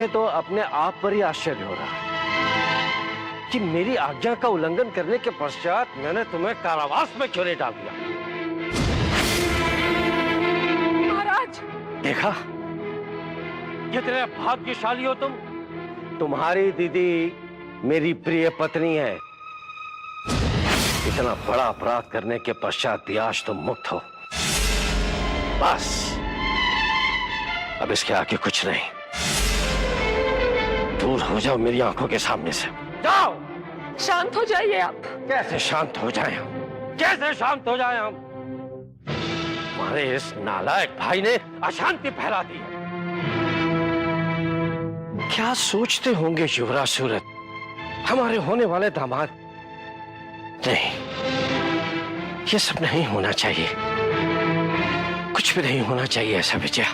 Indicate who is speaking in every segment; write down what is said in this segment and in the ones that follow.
Speaker 1: तो अपने आप पर ही आश्चर्य हो रहा है कि मेरी आज्ञा का उल्लंघन करने के पश्चात मैंने तुम्हें कारावास में क्यों नहीं डाल दिया।
Speaker 2: महाराज,
Speaker 1: देखा कितने भाग्यशाली हो तुम। तुम्हारी दीदी मेरी प्रिय पत्नी है। इतना बड़ा अपराध करने के पश्चात भी आज तुम मुक्त हो। बस अब इसके आगे कुछ नहीं। दूर हो जाओ मेरी आंखों के सामने से, जाओ।
Speaker 2: शांत हो जाइए आप।
Speaker 1: कैसे शांत हो जाए हम? कैसे शांत हो जाए हम? हमारे इस नालायक भाई ने अशांति फैला दी। क्या सोचते होंगे युवराज सूरत, हमारे होने वाले दामाद? नहीं, ये सब नहीं होना चाहिए। कुछ भी नहीं होना चाहिए ऐसा विजया।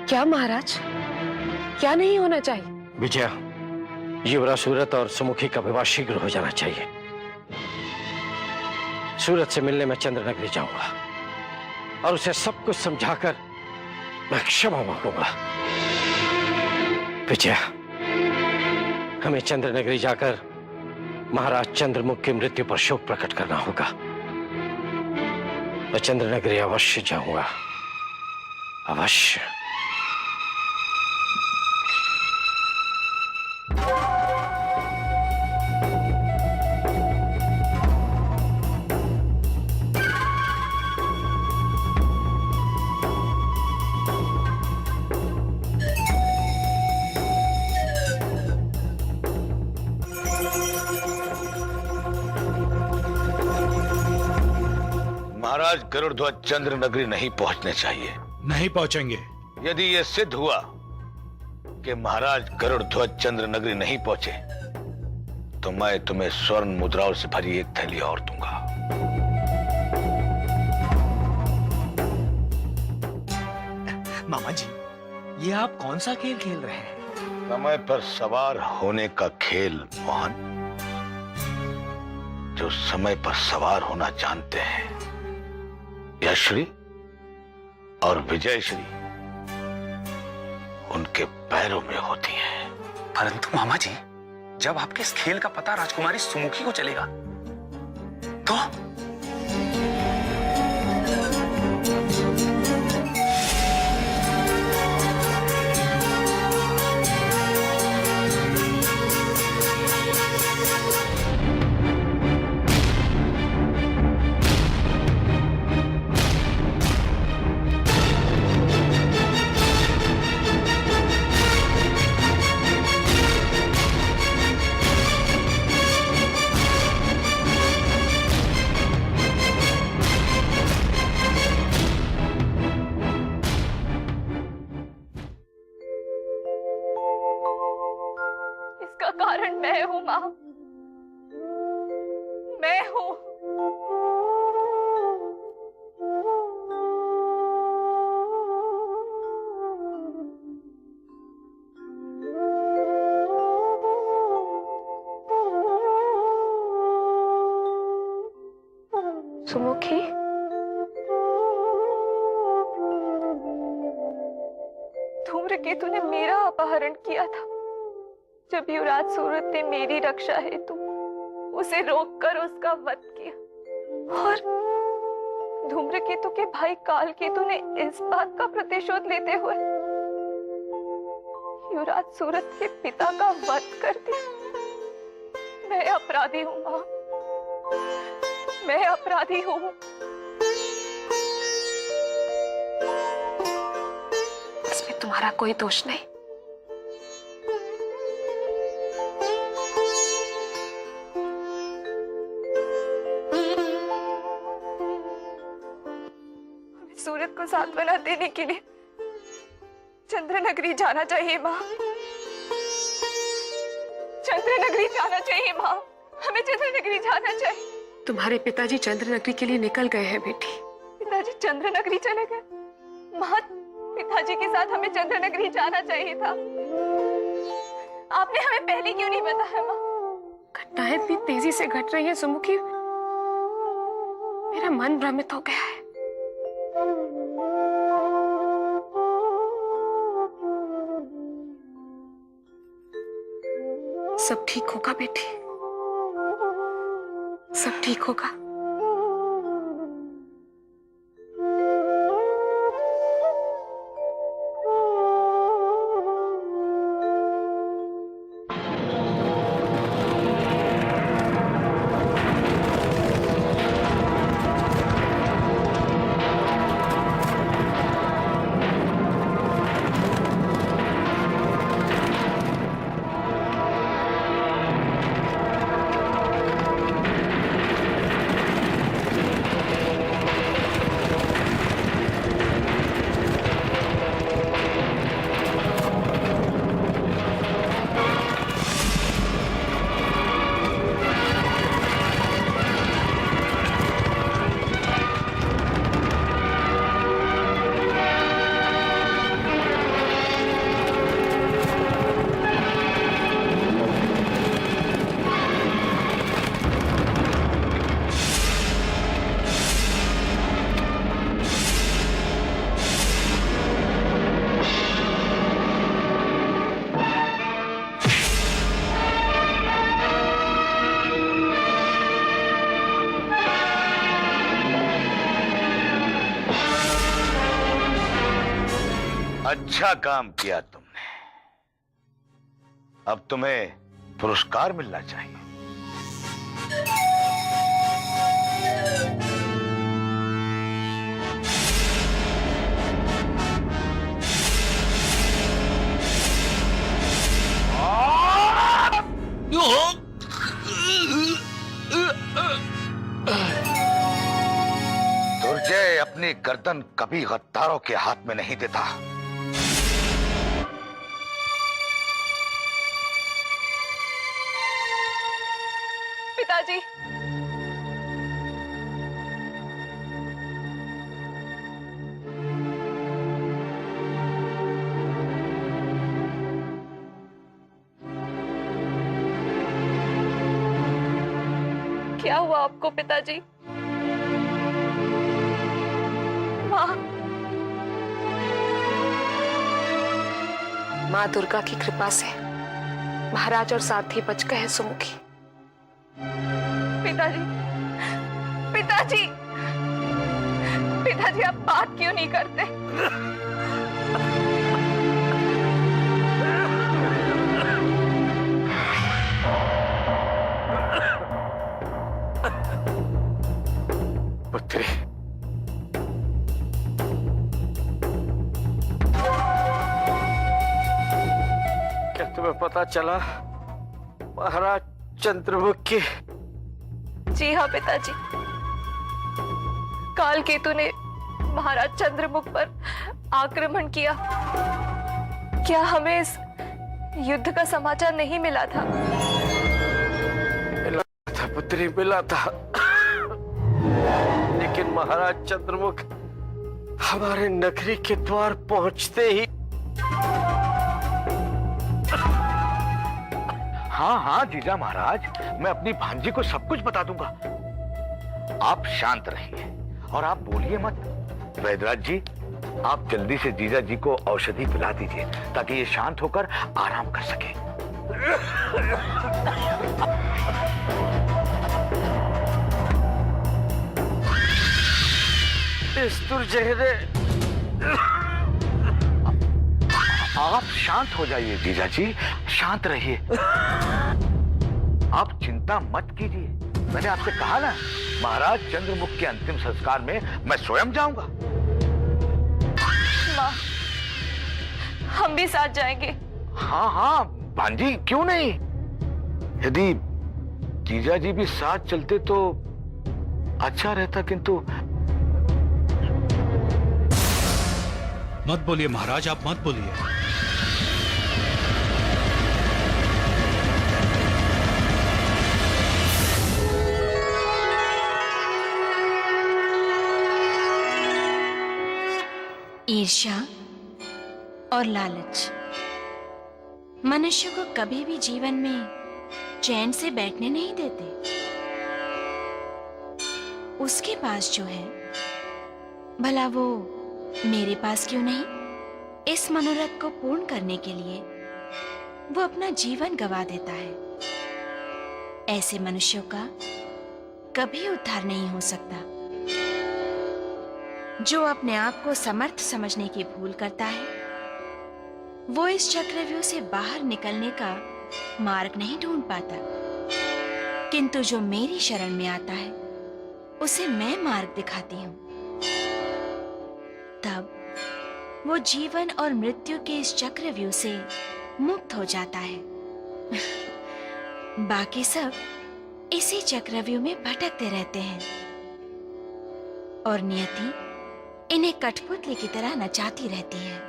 Speaker 2: क्या महाराज, क्या नहीं होना चाहिए?
Speaker 1: विजया, युवराज सूरत और सुमुखी का विवाह शीघ्र हो जाना चाहिए। सूरत से मिलने में चंद्रनगरी जाऊंगा और उसे सब कुछ समझाकर मैं क्षमा मांगूंगा। विजया, हमें चंद्रनगरी जाकर महाराज चंद्रमुख की मृत्यु पर शोक प्रकट करना होगा। मैं चंद्रनगरी अवश्य जाऊंगा, अवश्य।
Speaker 3: महाराज गरुड़ध्वज चंद्रनगरी नहीं पहुंचने चाहिए।
Speaker 4: नहीं पहुंचेंगे।
Speaker 3: यदि यह सिद्ध हुआ कि महाराज गरुड़ध्वज चंद्रनगरी नहीं पहुंचे तो मैं तुम्हें स्वर्ण मुद्राओं से भरी एक थैली और दूंगा।
Speaker 4: मामा जी, ये आप कौन सा खेल खेल रहे हैं?
Speaker 3: समय पर सवार होने का खेल मोहन। जो समय पर सवार होना जानते हैं, यशश्री और विजयश्री उनके पैरों में होती है।
Speaker 5: परंतु मामा जी, जब आपके इस खेल का पता राजकुमारी सुमुखी को चलेगा तो?
Speaker 2: कारण मैं हूं मां, मैं हूं। सुमुखी, धूम्रकेतु ने मेरा अपहरण किया था। जब युवराज सूरत ने मेरी रक्षा हेतु उसे रोककर उसका वध किया और धूम्रकेतु के भाई कालकेतु ने इस बात का प्रतिशोध लेते हुए युवराज सूरत के पिता का वध कर दिया। मैं अपराधी हूं मां, मैं अपराधी हूं। इसमें तुम्हारा कोई दोष नहीं। सूरत को सांत्वना देने के लिए चंद्रनगरी जाना चाहिए मां, चंद्रनगरी जाना चाहिए मां, हमें चंद्रनगरी जाना चाहिए।
Speaker 6: तुम्हारे पिताजी चंद्रनगरी के लिए निकल गए हैं बेटी।
Speaker 2: पिताजी चंद्रनगरी चले गए? मां, पिताजी के साथ हमें चंद्रनगरी जाना चाहिए था। आपने हमें पहले क्यों नहीं बताया मां?
Speaker 6: घटनाएं इतनी तेजी से घट रही हैं सुमुखी, मेरा मन भ्रमित हो गया है। सब ठीक होगा बेटी, सब ठीक होगा।
Speaker 3: अच्छा काम किया तुमने। अब तुम्हें पुरस्कार मिलना चाहिए। दुर्जय अपनी गर्दन कभी गद्दारों के हाथ में नहीं देता।
Speaker 2: पिताजी, क्या हुआ आपको पिताजी? माँ,
Speaker 6: माँ दुर्गा की कृपा से महाराज और सारथी बच गए हैं सुमुखी।
Speaker 2: पिताजी, पिताजी, पिताजी, आप बात क्यों नहीं करते?
Speaker 1: पुत्री, क्या तुम्हें पता चला महाराज चंद्रमुख की?
Speaker 2: जी हाँ पिताजी, काल केतु ने महाराज चंद्रमुख पर आक्रमण किया। क्या हमें इस युद्ध का समाचार नहीं मिला था?
Speaker 1: मिला था पुत्री, मिला था, लेकिन महाराज चंद्रमुख हमारे नगरी के द्वार पहुंचते ही।
Speaker 3: हाँ हाँ जीजा महाराज, मैं अपनी भांजी को सब कुछ बता दूंगा। आप शांत रहिए और आप बोलिए मत। वैद्यराज जी, आप जल्दी से जीजा जी को औषधि पिला दीजिए ताकि ये शांत होकर आराम कर सके।
Speaker 1: इस दुर्जय ने।
Speaker 3: आप शांत हो जाइए जीजा जी, शांत रहिए। आप चिंता मत कीजिए। मैंने आपसे कहा ना, महाराज चंद्रमुख के अंतिम संस्कार में मैं स्वयं जाऊंगा।
Speaker 2: माँ, हम भी साथ जाएंगे।
Speaker 3: हाँ हाँ भांजी, क्यों नहीं। यदि जीजा जी भी साथ चलते तो अच्छा रहता, किंतु।
Speaker 7: मत बोलिए महाराज, आप मत बोलिए।
Speaker 8: ईर्ष्या और लालच मनुष्य को कभी भी जीवन में चैन से बैठने नहीं देते। उसके पास जो है, भला वो मेरे पास क्यों नहीं? इस मनोरथ को पूर्ण करने के लिए वो अपना जीवन गंवा देता है। ऐसे मनुष्यों का कभी उद्धार नहीं हो सकता। जो अपने आप को समर्थ समझने की भूल करता है, वो इस चक्रव्यूह से बाहर निकलने का मार्ग नहीं ढूंढ पाता। किंतु जो मेरी शरण में आता है, उसे मैं मार्ग दिखाती हूं। तब वो जीवन और मृत्यु के इस चक्रव्यूह से मुक्त हो जाता है। बाकी सब इसी चक्रव्यूह में भटकते रहते हैं और नियति इन्हें कठपुतली की तरह नचाती रहती है।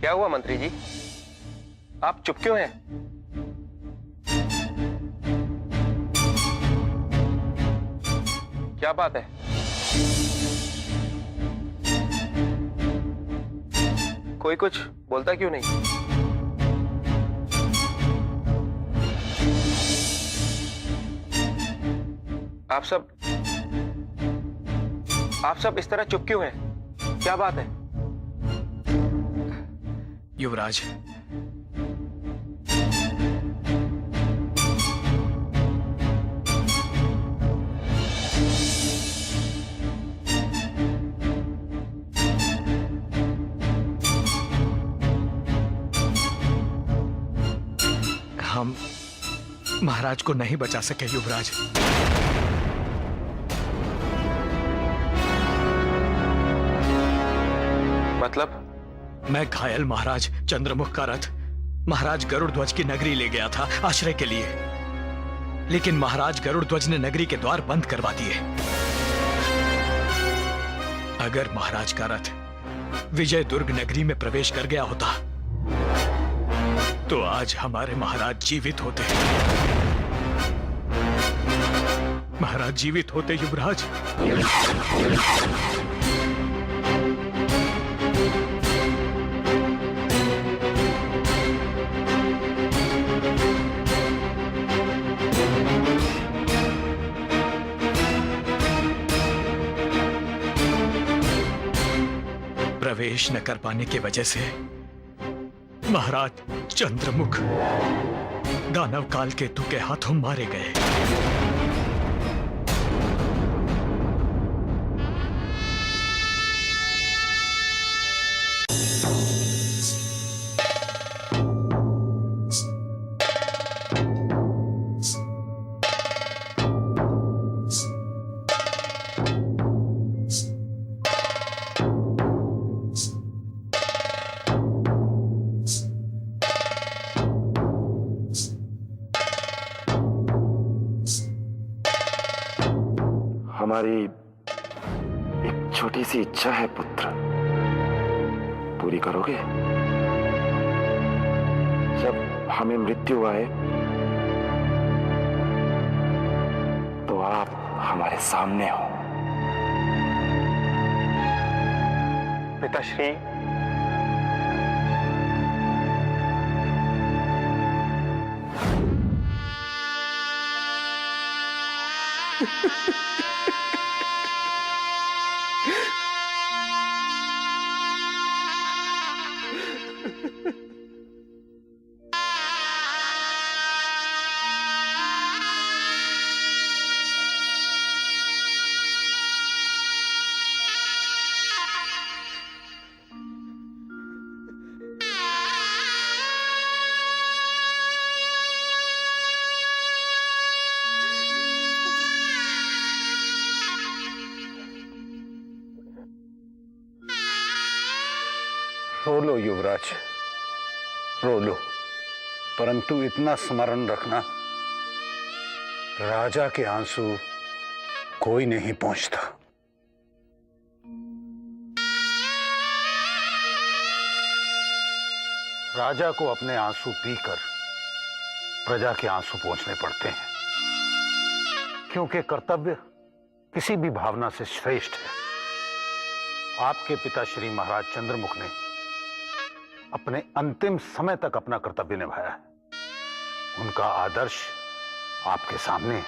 Speaker 9: क्या हुआ मंत्री जी, आप चुप क्यों हैं? क्या बात है? कोई कुछ बोलता क्यों नहीं? आप सब इस तरह चुप क्यों हैं? क्या बात है?
Speaker 4: युवराज, हम महाराज को नहीं बचा सके युवराज।
Speaker 9: मतलब?
Speaker 4: मैं घायल महाराज चंद्रमुख का रथ महाराज गरुड़ ध्वज की नगरी ले गया था आश्रय के लिए, लेकिन महाराज गरुड़ ध्वज ने नगरी के द्वार बंद करवा दिए। अगर महाराज का रथ विजय दुर्ग नगरी में प्रवेश कर गया होता तो आज हमारे महाराज जीवित होते। महाराज जीवित होते युवराज। प्रवेश न कर पाने की वजह से महाराज चंद्रमुख दानव काल केतु के हाथों मारे गए।
Speaker 10: हमारी एक छोटी सी इच्छा है पुत्र, पूरी करोगे? जब हमें मृत्यु आए तो आप हमारे सामने हो।
Speaker 9: पिताश्री,
Speaker 11: रो लो युवराज, रो लो, परंतु इतना स्मरण रखना, राजा के आंसू कोई नहीं पहुंचता। राजा को अपने आंसू पीकर प्रजा के आंसू पहुंचने पड़ते हैं, क्योंकि कर्तव्य किसी भी भावना से श्रेष्ठ है। आपके पिता श्री महाराज चंद्रमुख ने अपने अंतिम समय तक अपना कर्तव्य निभाया है। उनका आदर्श आपके सामने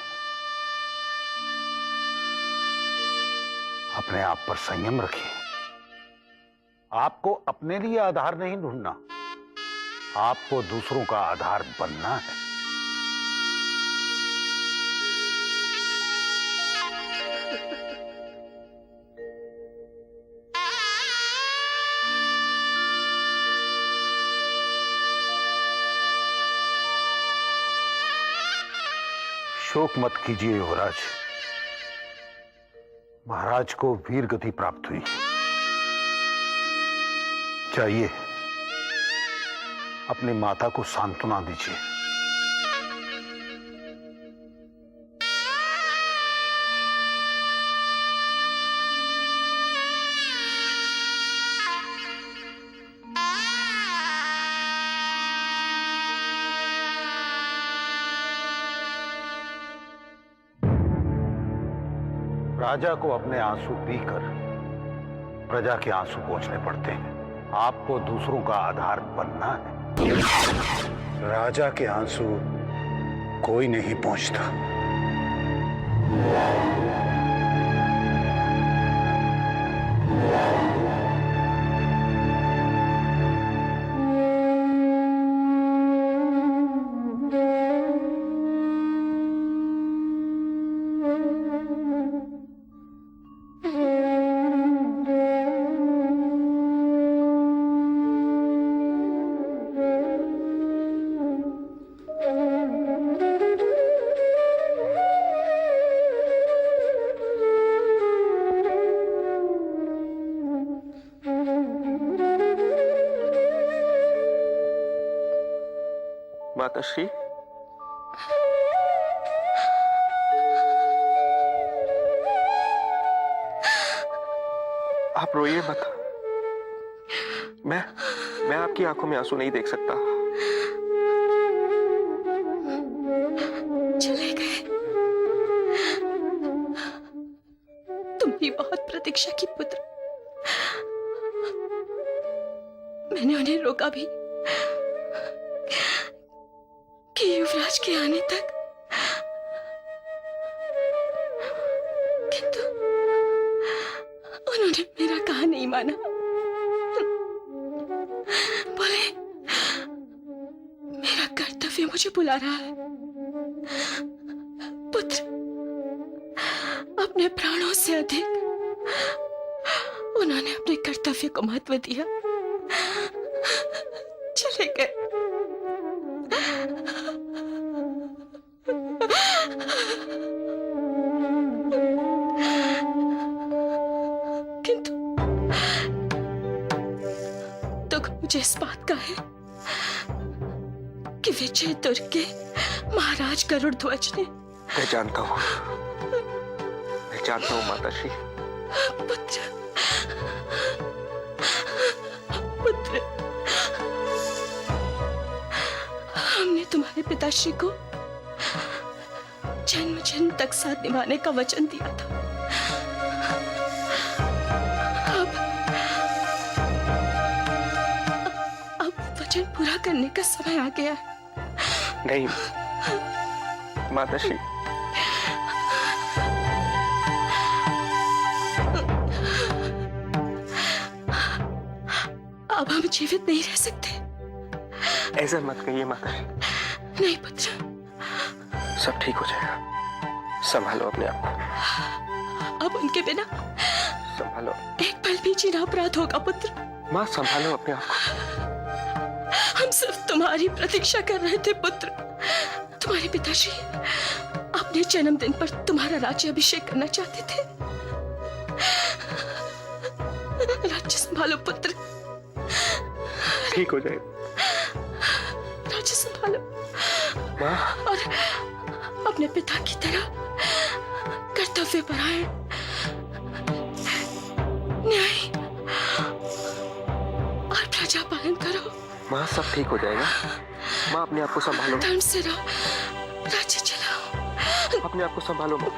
Speaker 11: अपने आप पर संयम रखिए। आपको अपने लिए आधार नहीं ढूंढना, आपको दूसरों का आधार बनना है। शोक मत कीजिए युवराज, महाराज को वीर गति प्राप्त हुई। जाइए, अपनी माता को सांत्वना दीजिए। राजा को अपने आंसू पीकर प्रजा के आंसू पोंछने पड़ते हैं। आपको दूसरों का आधार बनना है। राजा के आंसू कोई नहीं पोंछता।
Speaker 9: माताश्री, आप रोइए मत। मैं आपकी आंखों में आंसू नहीं देख सकता।
Speaker 8: चले गए। तुम्हारी बहुत प्रतीक्षा की पुत्र। मैंने उन्हें रोका भी कि युवराज के आने तक, किंतु उन्होंने मेरा कहा नहीं माना। बोले मेरा कर्तव्य मुझे बुला रहा है। पुत्र, अपने प्राणों से अधिक उन्होंने अपने कर्तव्य को महत्व दिया। चले गए। किंतु दुख मुझे इस बात का है कि विजय दुर्ग के महाराज गरुड़ ध्वज ने।
Speaker 9: मैं जानता हूँ माताश्री।
Speaker 8: पुत्र, पुत्र, हमने तुम्हारे पिताश्री को जन्म जन्म तक साथ निभाने का वचन दिया था। अब वचन पूरा करने का समय आ गया है।
Speaker 9: नहीं माताश्री,
Speaker 8: अब हम जीवित नहीं रह सकते।
Speaker 9: ऐसा मत कहिए माताश्री।
Speaker 8: नहीं पुत्र,
Speaker 9: सब ठीक हो जाएगा। संभालो अपने आप को।
Speaker 8: अब उनके बिना
Speaker 9: संभालो।
Speaker 8: एक पल भी जीना अपराध होगा पुत्र।
Speaker 9: माँ, संभालो अपने आप को।
Speaker 8: हम सिर्फ तुम्हारी प्रतीक्षा कर रहे थे पुत्र। तुम्हारे पिताश्री अपने जन्मदिन पर तुम्हारा राज्य अभिषेक करना चाहते थे। राज्य संभालो पुत्र।
Speaker 9: ठीक हो जाएगा।
Speaker 8: राज्य संभालो
Speaker 9: माँ।
Speaker 8: और अपने पिता की तरह कर्तव्य परायण, न्याय और प्रजा पालन करो।
Speaker 9: माँ, सब ठीक हो जाएगा। माँ, अपने आप को संभालो।
Speaker 8: धर्म से रहो, राज्य चलाओ।
Speaker 9: अपने आप को संभालो माँ।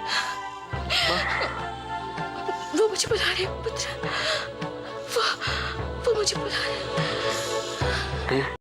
Speaker 8: वो मुझे बुला रहे हैं पुत्र। वो मुझे बुला रहे हैं।